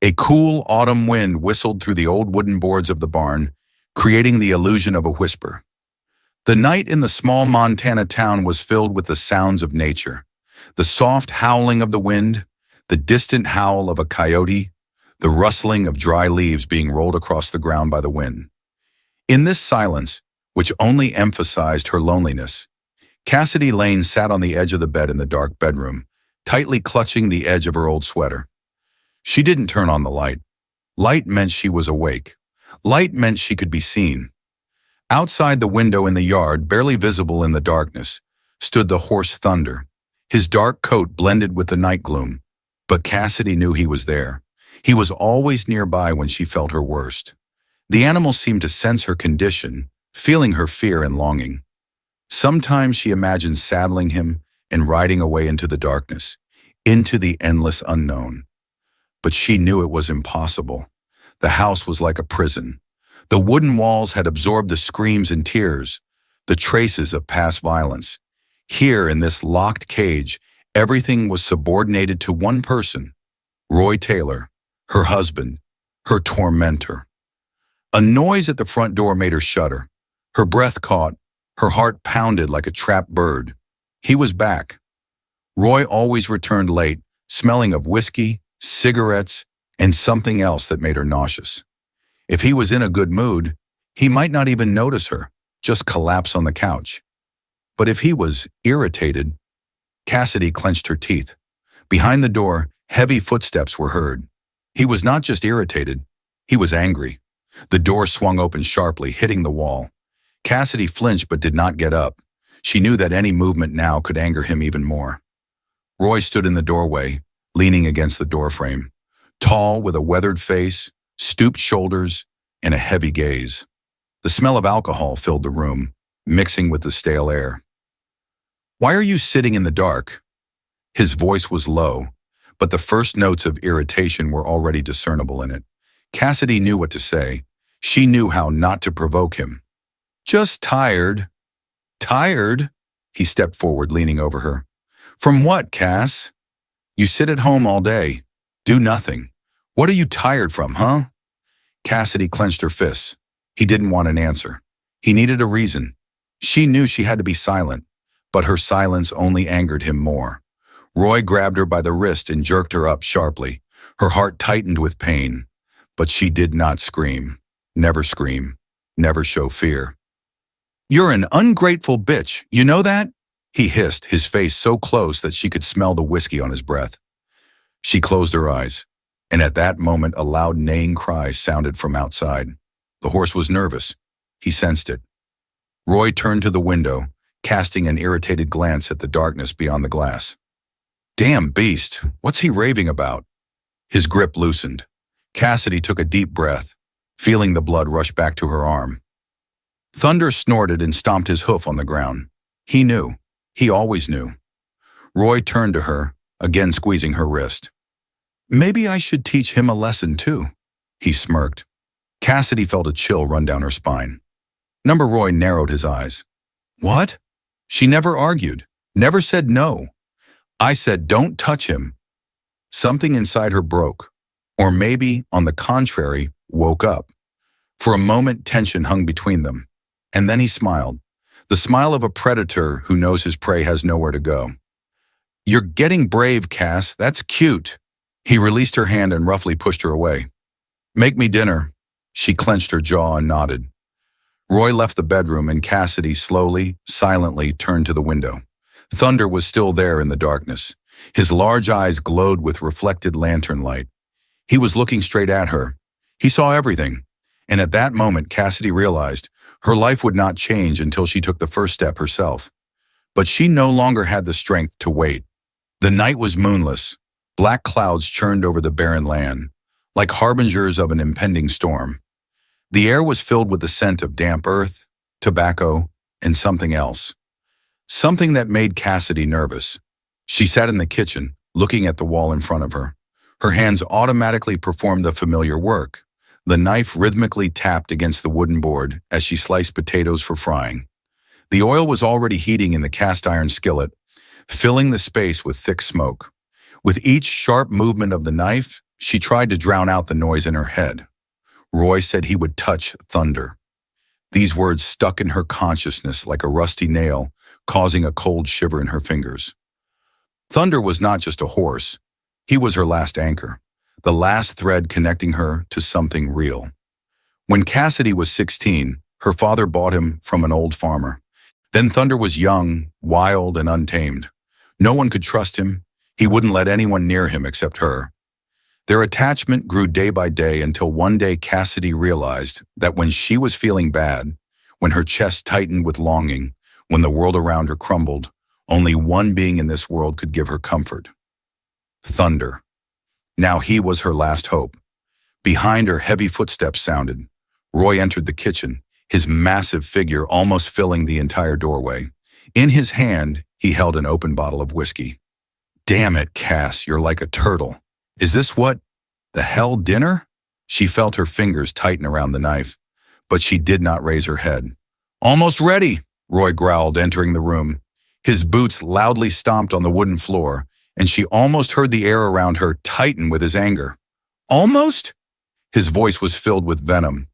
A cool autumn wind whistled through the old wooden boards of the barn, creating the illusion of a whisper. The night in the small Montana town was filled with the sounds of nature. The soft howling of the wind, the distant howl of a coyote, the rustling of dry leaves being rolled across the ground by the wind. In this silence, which only emphasized her loneliness, Cassidy Lane sat on the edge of the bed in the dark bedroom, tightly clutching the edge of her old sweater. She didn't turn on the light. Light meant she was awake. Light meant she could be seen. Outside the window in the yard, barely visible in the darkness, stood the horse Thunder. His dark coat blended with the night gloom, but Cassidy knew he was there. He was always nearby when she felt her worst. The animal seemed to sense her condition, feeling her fear and longing. Sometimes she imagined saddling him and riding away into the darkness, into the endless unknown. But she knew it was impossible. The house was like a prison. The wooden walls had absorbed the screams and tears, the traces of past violence. Here, in this locked cage, everything was subordinated to one person, Roy Taylor, her husband, her tormentor. A noise at the front door made her shudder. Her breath caught, her heart pounded like a trapped bird. He was back. Roy always returned late, smelling of whiskey, cigarettes, and something else that made her nauseous. If he was in a good mood, he might not even notice her, just collapse on the couch. But if he was irritated, Cassidy clenched her teeth. Behind the door, heavy footsteps were heard. He was not just irritated, he was angry. The door swung open sharply, hitting the wall. Cassidy flinched but did not get up. She knew that any movement now could anger him even more. Roy stood in the doorway, leaning against the doorframe, tall with a weathered face, stooped shoulders, and a heavy gaze. The smell of alcohol filled the room, mixing with the stale air. "Why are you sitting in the dark?" His voice was low, but the first notes of irritation were already discernible in it. Cassidy knew what to say. She knew how not to provoke him. "Just tired." "Tired?" He stepped forward, leaning over her. "From what, Cass? You sit at home all day, do nothing. What are you tired from, huh?" Cassidy clenched her fists. He didn't want an answer. He needed a reason. She knew she had to be silent, but her silence only angered him more. Roy grabbed her by the wrist and jerked her up sharply. Her heart tightened with pain, but she did not scream. Never scream. Never show fear. "You're an ungrateful bitch, you know that?" He hissed, his face so close that she could smell the whiskey on his breath. She closed her eyes, and at that moment a loud neighing cry sounded from outside. The horse was nervous. He sensed it. Roy turned to the window, casting an irritated glance at the darkness beyond the glass. "Damn beast, what's he raving about?" His grip loosened. Cassidy took a deep breath, feeling the blood rush back to her arm. Thunder snorted and stomped his hoof on the ground. He knew. He always knew. Roy turned to her, again squeezing her wrist. "Maybe I should teach him a lesson too," he smirked. Cassidy felt a chill run down her spine. Number Roy narrowed his eyes. "What?" She never argued, never said no. "I said don't touch him." Something inside her broke, or maybe, on the contrary, woke up. For a moment, tension hung between them, and then he smiled. The smile of a predator who knows his prey has nowhere to go. "You're getting brave, Cass. That's cute." He released her hand and roughly pushed her away. "Make me dinner." She clenched her jaw and nodded. Roy left the bedroom and Cassidy slowly, silently turned to the window. Thunder was still there in the darkness. His large eyes glowed with reflected lantern light. He was looking straight at her. He saw everything. And at that moment, Cassidy realized her life would not change until she took the first step herself. But she no longer had the strength to wait. The night was moonless. Black clouds churned over the barren land, like harbingers of an impending storm. The air was filled with the scent of damp earth, tobacco, and something else. Something that made Cassidy nervous. She sat in the kitchen, looking at the wall in front of her. Her hands automatically performed the familiar work. The knife rhythmically tapped against the wooden board as she sliced potatoes for frying. The oil was already heating in the cast iron skillet, filling the space with thick smoke. With each sharp movement of the knife, She tried to drown out the noise in her head. Roy said he would touch Thunder. These words stuck in her consciousness like a rusty nail, causing a cold shiver in her fingers. Thunder was not just a horse. He was her last anchor, the last thread connecting her to something real. When Cassidy was 16, her father bought him from an old farmer. Then Thunder was young, wild, and untamed. No one could trust him. He wouldn't let anyone near him except her. Their attachment grew day by day until one day Cassidy realized that when she was feeling bad, when her chest tightened with longing, when the world around her crumbled, only one being in this world could give her comfort. Thunder. Now he was her last hope. Behind her, heavy footsteps sounded. Roy entered the kitchen, his massive figure almost filling the entire doorway. In his hand, he held an open bottle of whiskey. "Damn it, Cass, you're like a turtle. Is this what the hell dinner?" She felt her fingers tighten around the knife, but she did not raise her head. "Almost ready," Roy growled, entering the room. His boots loudly stomped on the wooden floor, and she almost heard the air around her tighten with his anger. "Almost?" His voice was filled with venom.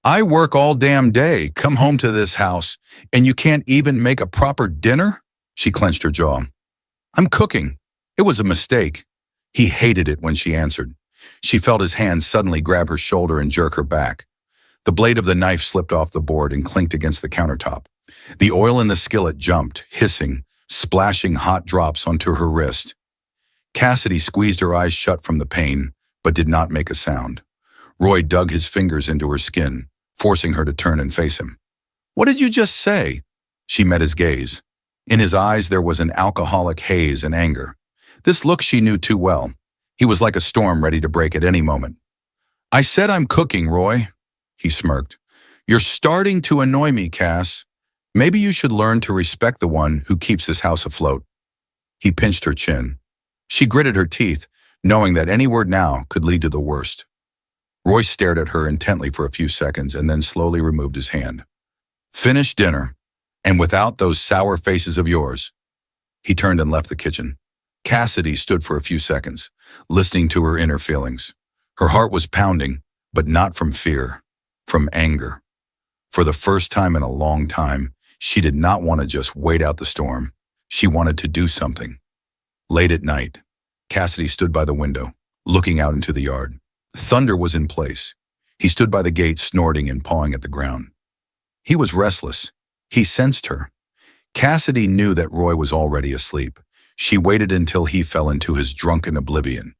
"I work all damn day, come home to this house, and you can't even make a proper dinner?" She clenched her jaw. "I'm cooking. It was a mistake." He hated it when she answered. She felt his hand suddenly grab her shoulder and jerk her back. The blade of the knife slipped off the board and clinked against the countertop. The oil in the skillet jumped, hissing, splashing hot drops onto her wrist. Cassidy squeezed her eyes shut from the pain, but did not make a sound. Roy dug his fingers into her skin, forcing her to turn and face him. "What did you just say?" She met his gaze. In his eyes there was an alcoholic haze and anger. This look she knew too well. He was like a storm ready to break at any moment. "I said I'm cooking, Roy." He smirked. "You're starting to annoy me, Cass. Maybe you should learn to respect the one who keeps this house afloat." He pinched her chin. She gritted her teeth, knowing that any word now could lead to the worst. Roy stared at her intently for a few seconds and then slowly removed his hand. "Finish dinner, and without those sour faces of yours." He turned and left the kitchen. Cassidy stood for a few seconds, listening to her inner feelings. Her heart was pounding, but not from fear, from anger. For the first time in a long time, she did not want to just wait out the storm. She wanted to do something. Late at night, Cassidy stood by the window, looking out into the yard. Thunder was in place. He stood by the gate, snorting and pawing at the ground. He was restless. He sensed her. Cassidy knew that Roy was already asleep. She waited until he fell into his drunken oblivion.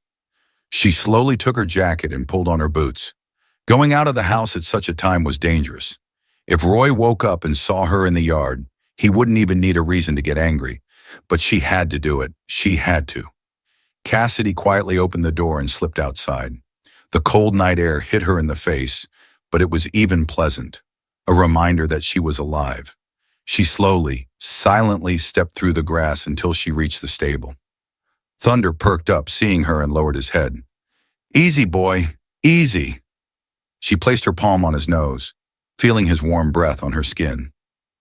She slowly took her jacket and pulled on her boots. Going out of the house at such a time was dangerous. If Roy woke up and saw her in the yard, he wouldn't even need a reason to get angry. But she had to do it. She had to. Cassidy quietly opened the door and slipped outside. The cold night air hit her in the face, but it was even pleasant, a reminder that she was alive. She slowly, silently stepped through the grass until she reached the stable. Thunder perked up, seeing her, and lowered his head. "Easy, boy, easy." She placed her palm on his nose, feeling his warm breath on her skin.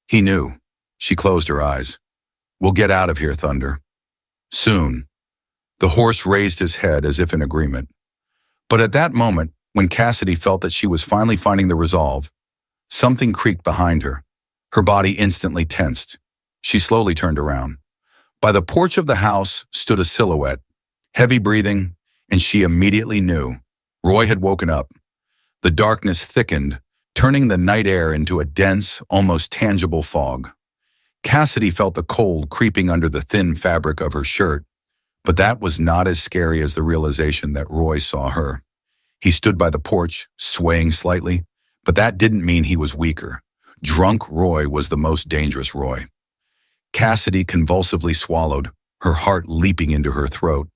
He knew. She closed her eyes. "We'll get out of here, Thunder. Soon." The horse raised his head as if in agreement. But at that moment, when Cassidy felt that she was finally finding the resolve, something creaked behind her. Her body instantly tensed. She slowly turned around. By the porch of the house stood a silhouette, heavy breathing, and she immediately knew. Roy had woken up. The darkness thickened, turning the night air into a dense, almost tangible fog. Cassidy felt the cold creeping under the thin fabric of her shirt, but that was not as scary as the realization that Roy saw her. He stood by the porch, swaying slightly, but that didn't mean he was weaker. Drunk Roy was the most dangerous Roy. Cassidy convulsively swallowed, her heart leaping into her throat.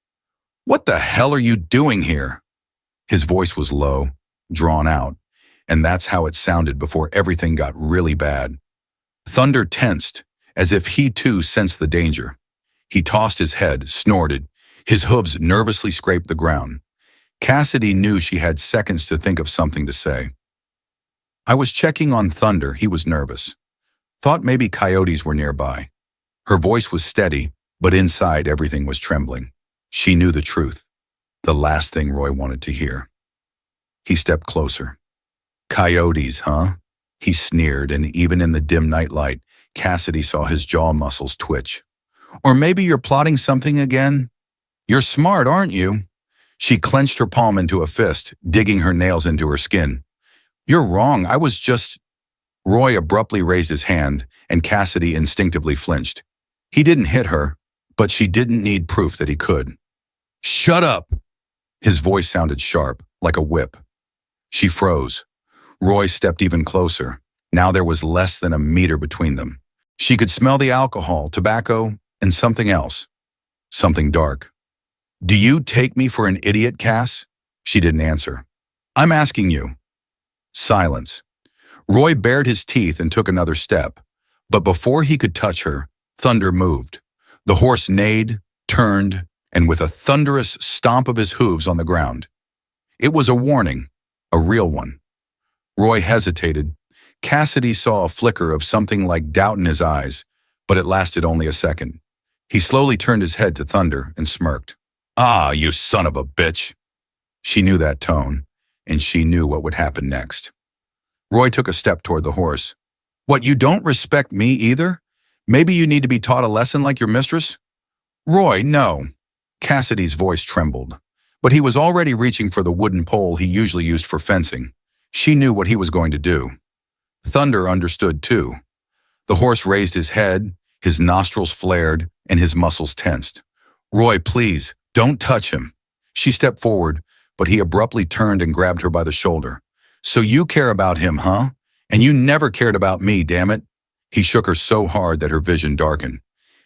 "What the hell are you doing here?" His voice was low, drawn out, and that's how it sounded before everything got really bad. Thunder tensed, as if he too sensed the danger. He tossed his head, snorted. His hooves nervously scraped the ground. Cassidy knew she had seconds to think of something to say. "I was checking on Thunder," he was nervous. Thought maybe coyotes were nearby. Her voice was steady, but inside everything was trembling. She knew the truth. The last thing Roy wanted to hear. He stepped closer. Coyotes, huh? He sneered, and even in the dim nightlight, Cassidy saw his jaw muscles twitch. Or maybe you're plotting something again? You're smart, aren't you? She clenched her palm into a fist, digging her nails into her skin. You're wrong, I was just… Roy abruptly raised his hand, and Cassidy instinctively flinched. He didn't hit her, but she didn't need proof that he could. Shut up! His voice sounded sharp, like a whip. She froze. Roy stepped even closer. Now there was less than a meter between them. She could smell the alcohol, tobacco, and something else. Something dark. Do you take me for an idiot, Cass? She didn't answer. I'm asking you. Silence. Roy bared his teeth and took another step. But before he could touch her, Thunder moved. The horse neighed, turned, and with a thunderous stomp of his hooves on the ground. It was a warning, a real one. Roy hesitated. Cassidy saw a flicker of something like doubt in his eyes, but it lasted only a second. He slowly turned his head to Thunder and smirked. Ah, you son of a bitch! She knew that tone, and she knew what would happen next. Roy took a step toward the horse. What, you don't respect me either? Maybe you need to be taught a lesson like your mistress? Roy, no. Cassidy's voice trembled, but he was already reaching for the wooden pole he usually used for fencing. She knew what he was going to do. Thunder understood too. The horse raised his head, his nostrils flared, and his muscles tensed. Roy, please, don't touch him. She stepped forward, but he abruptly turned and grabbed her by the shoulder. So you care about him, huh? And you never cared about me, damn it. He shook her so hard that her vision darkened.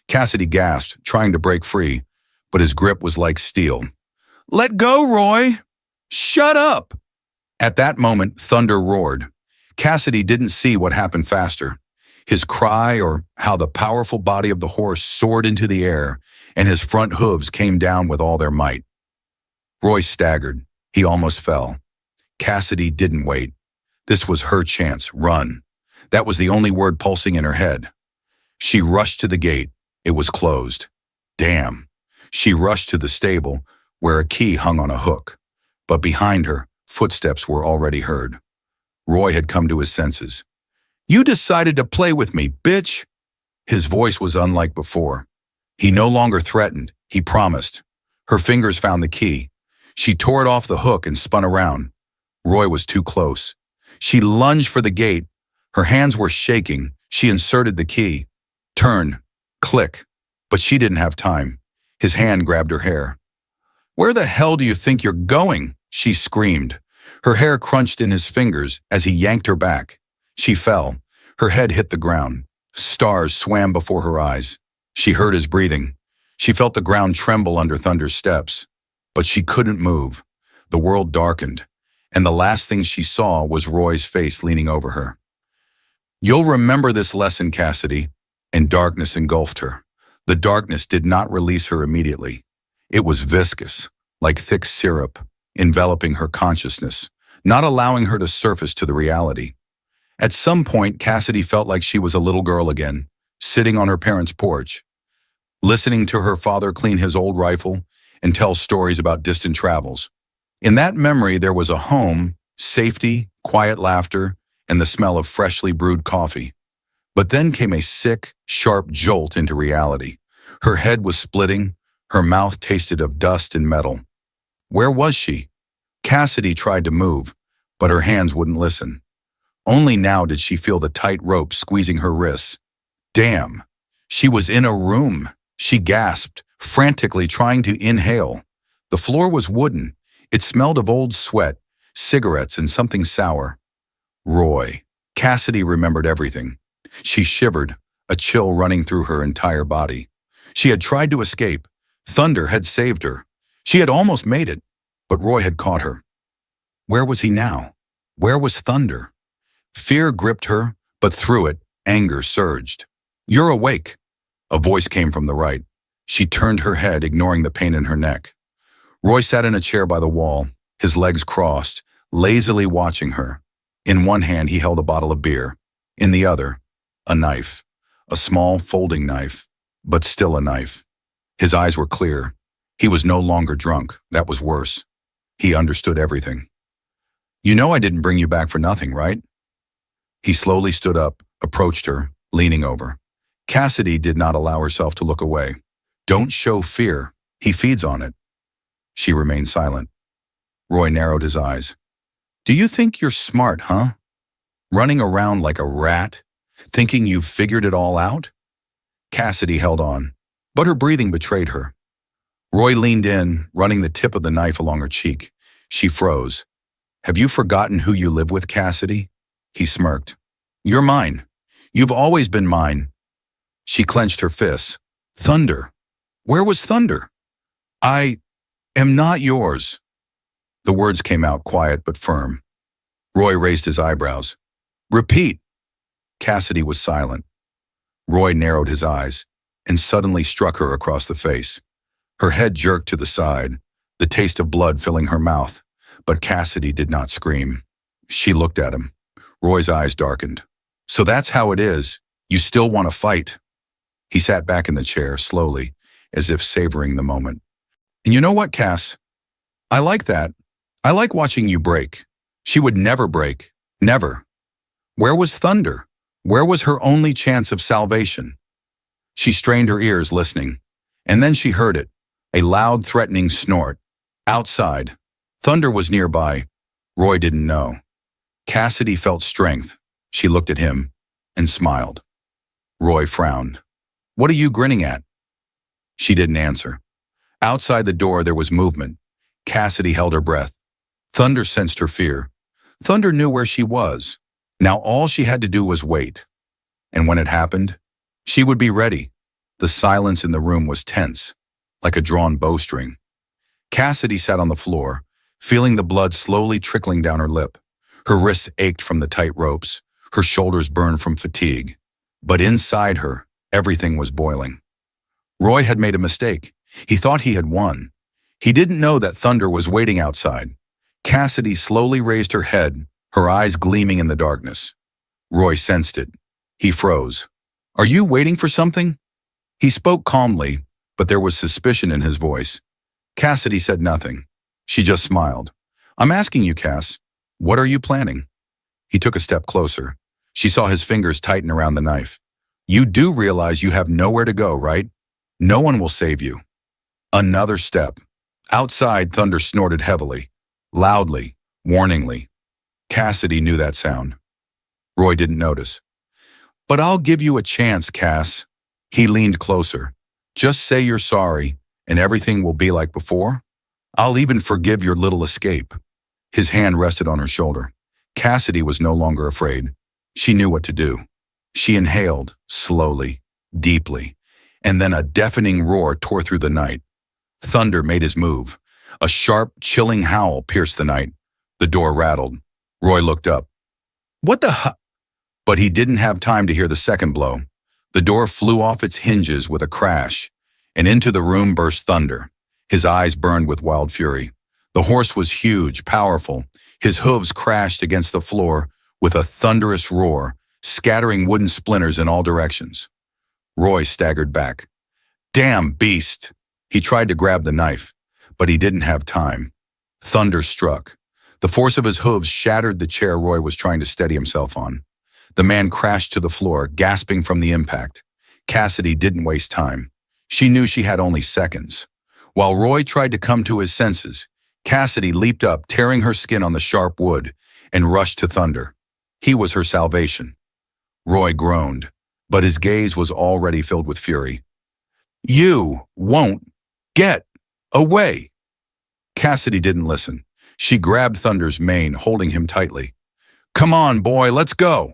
Cassidy gasped, trying to break free, but his grip was like steel. Let go, Roy! Shut up! At that moment, Thunder roared. Cassidy didn't see what happened faster. His cry, or how the powerful body of the horse soared into the air, and his front hooves came down with all their might. Roy staggered. He almost fell. Cassidy didn't wait. This was her chance. Run. That was the only word pulsing in her head. She rushed to the gate. It was closed. Damn. She rushed to the stable, where a key hung on a hook. But behind her, footsteps were already heard. Roy had come to his senses. You decided to play with me, bitch! His voice was unlike before. He no longer threatened. He promised. Her fingers found the key. She tore it off the hook and spun around. Roy was too close. She lunged for the gate. Her hands were shaking. She inserted the key. Turn. Click. But she didn't have time. His hand grabbed her hair. Where the hell do you think you're going? She screamed. Her hair crunched in his fingers as he yanked her back. She fell. Her head hit the ground. Stars swam before her eyes. She heard his breathing. She felt the ground tremble under Thunder's steps. But she couldn't move. The world darkened, and the last thing she saw was Roy's face leaning over her. You'll remember this lesson, Cassidy. And darkness engulfed her. The darkness did not release her immediately. It was viscous, like thick syrup, enveloping her consciousness, not allowing her to surface to the reality. At some point, Cassidy felt like she was a little girl again, sitting on her parents' porch, listening to her father clean his old rifle and tell stories about distant travels. In that memory, there was a home, safety, quiet laughter, and the smell of freshly brewed coffee. But then came a sick, sharp jolt into reality. Her head was splitting, her mouth tasted of dust and metal. Where was she? Cassidy tried to move, but her hands wouldn't listen. Only now did she feel the tight rope squeezing her wrists. Damn! She was in a room. She gasped, frantically trying to inhale. The floor was wooden. It smelled of old sweat, cigarettes, and something sour. Roy. Cassidy remembered everything. She shivered, a chill running through her entire body. She had tried to escape. Thunder had saved her. She had almost made it, but Roy had caught her. Where was he now? Where was Thunder? Fear gripped her, but through it, anger surged. You're awake. A voice came from the right. She turned her head, ignoring the pain in her neck. Roy sat in a chair by the wall, his legs crossed, lazily watching her. In one hand, he held a bottle of beer. In the other, a knife. A small folding knife, but still a knife. His eyes were clear. He was no longer drunk. That was worse. He understood everything. You know I didn't bring you back for nothing, right? He slowly stood up, approached her, leaning over. Cassidy did not allow herself to look away. Don't show fear. He feeds on it. She remained silent. Roy narrowed his eyes. Do you think you're smart, huh? Running around like a rat, thinking you've figured it all out? Cassidy held on, but her breathing betrayed her. Roy leaned in, running the tip of the knife along her cheek. She froze. Have you forgotten who you live with, Cassidy? He smirked. You're mine. You've always been mine. She clenched her fists. Thunder. Where was Thunder? I am not yours. The words came out quiet but firm. Roy raised his eyebrows. Repeat. Cassidy was silent. Roy narrowed his eyes and suddenly struck her across the face. Her head jerked to the side, the taste of blood filling her mouth, but Cassidy did not scream. She looked at him. Roy's eyes darkened. So that's how it is. You still want to fight. He sat back in the chair, slowly, as if savoring the moment. And you know what, Cass? I like that. I like watching you break. She would never break. Never. Where was Thunder? Where was her only chance of salvation? She strained her ears, listening. And then she heard it. A loud, threatening snort. Outside. Thunder was nearby. Roy didn't know. Cassidy felt strength. She looked at him and smiled. Roy frowned. What are you grinning at? She didn't answer. Outside the door there was movement. Cassidy held her breath. Thunder sensed her fear. Thunder knew where she was. Now all she had to do was wait. And when it happened, she would be ready. The silence in the room was tense, like a drawn bowstring. Cassidy sat on the floor, feeling the blood slowly trickling down her lip. Her wrists ached from the tight ropes. Her shoulders burned from fatigue. But inside her, everything was boiling. Roy had made a mistake. He thought he had won. He didn't know that Thunder was waiting outside. Cassidy slowly raised her head, her eyes gleaming in the darkness. Roy sensed it. He froze. Are you waiting for something? He spoke calmly, but there was suspicion in his voice. Cassidy said nothing. She just smiled. I'm asking you, Cass, what are you planning? He took a step closer. She saw his fingers tighten around the knife. You do realize you have nowhere to go, right? No one will save you. Another step. Outside, Thunder snorted heavily, loudly, warningly. Cassidy knew that sound. Roy didn't notice. But I'll give you a chance, Cass. He leaned closer. Just say you're sorry, and everything will be like before. I'll even forgive your little escape. His hand rested on her shoulder. Cassidy was no longer afraid. She knew what to do. She inhaled, slowly, deeply, and then a deafening roar tore through the night. Thunder made his move. A sharp, chilling howl pierced the night. The door rattled. Roy looked up. What the hu— But he didn't have time to hear the second blow. The door flew off its hinges with a crash, and into the room burst Thunder. His eyes burned with wild fury. The horse was huge, powerful. His hooves crashed against the floor with a thunderous roar, scattering wooden splinters in all directions. Roy staggered back. Damn beast! He tried to grab the knife, but he didn't have time. Thunder struck. The force of his hooves shattered the chair Roy was trying to steady himself on. The man crashed to the floor, gasping from the impact. Cassidy didn't waste time. She knew she had only seconds. While Roy tried to come to his senses, Cassidy leaped up, tearing her skin on the sharp wood, and rushed to Thunder. He was her salvation. Roy groaned, but his gaze was already filled with fury. You won't get away. Cassidy didn't listen. She grabbed Thunder's mane, holding him tightly. Come on, boy, let's go.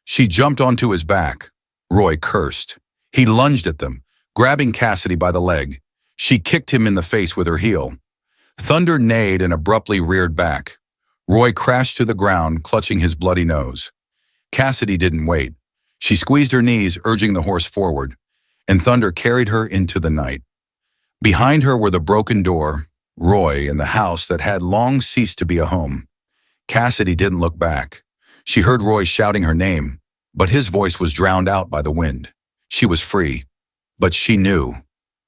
She jumped onto his back. Roy cursed. He lunged at them, grabbing Cassidy by the leg. She kicked him in the face with her heel. Thunder neighed and abruptly reared back. Roy crashed to the ground, clutching his bloody nose. Cassidy didn't wait. She squeezed her knees, urging the horse forward, and Thunder carried her into the night. Behind her were the broken door, Roy, and the house that had long ceased to be a home. Cassidy didn't look back. She heard Roy shouting her name, but his voice was drowned out by the wind. She was free, but she knew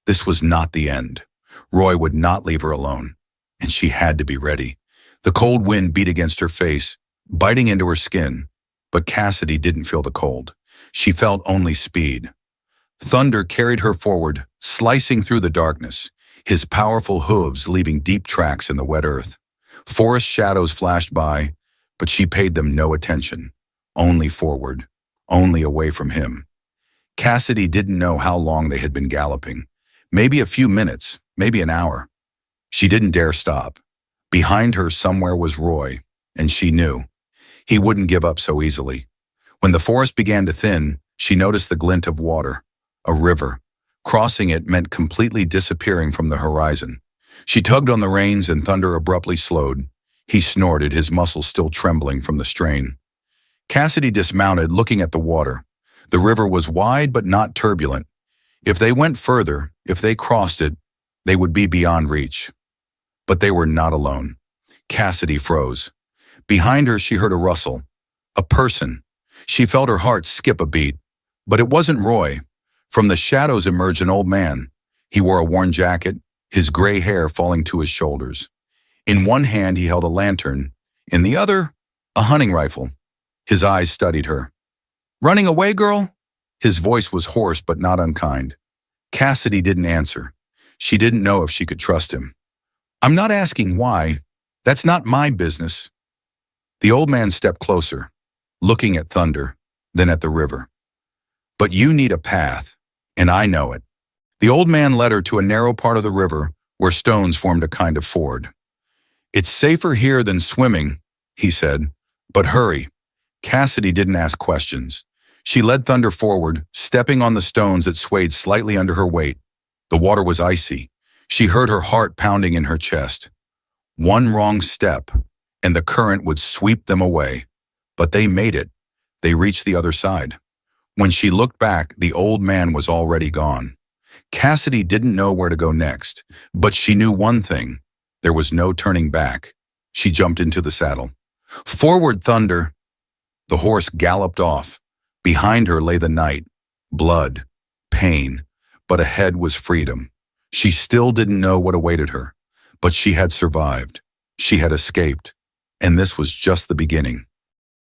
this was not the end. Roy would not leave her alone, and she had to be ready. The cold wind beat against her face, biting into her skin, but Cassidy didn't feel the cold. She felt only speed. Thunder carried her forward, slicing through the darkness, his powerful hooves leaving deep tracks in the wet earth. Forest shadows flashed by, but she paid them no attention. Only forward, only away from him. Cassidy didn't know how long they had been galloping. Maybe a few minutes, maybe an hour. She didn't dare stop. Behind her somewhere was Roy, and she knew. He wouldn't give up so easily. When the forest began to thin, she noticed the glint of water, a river. Crossing it meant completely disappearing from the horizon. She tugged on the reins and Thunder abruptly slowed. He snorted, his muscles still trembling from the strain. Cassidy dismounted, looking at the water. The river was wide but not turbulent. If they went further, if they crossed it, they would be beyond reach. But they were not alone. Cassidy froze. Behind her she heard a rustle. A person. She felt her heart skip a beat. But it wasn't Roy. From the shadows emerged an old man. He wore a worn jacket, his gray hair falling to his shoulders. In one hand he held a lantern, in the other, a hunting rifle. His eyes studied her. "Running away, girl?" His voice was hoarse but not unkind. Cassidy didn't answer. She didn't know if she could trust him. "I'm not asking why. That's not my business." The old man stepped closer, looking at Thunder, then at the river. "But you need a path, and I know it." The old man led her to a narrow part of the river where stones formed a kind of ford. "It's safer here than swimming," he said, "but hurry." Cassidy didn't ask questions. She led Thunder forward, stepping on the stones that swayed slightly under her weight. The water was icy. She heard her heart pounding in her chest. One wrong step, and the current would sweep them away. But they made it. They reached the other side. When she looked back, the old man was already gone. Cassidy didn't know where to go next, but she knew one thing. There was no turning back. She jumped into the saddle. "Forward, Thunder!" The horse galloped off. Behind her lay the night, blood, pain, but ahead was freedom. She still didn't know what awaited her, but she had survived. She had escaped, and this was just the beginning.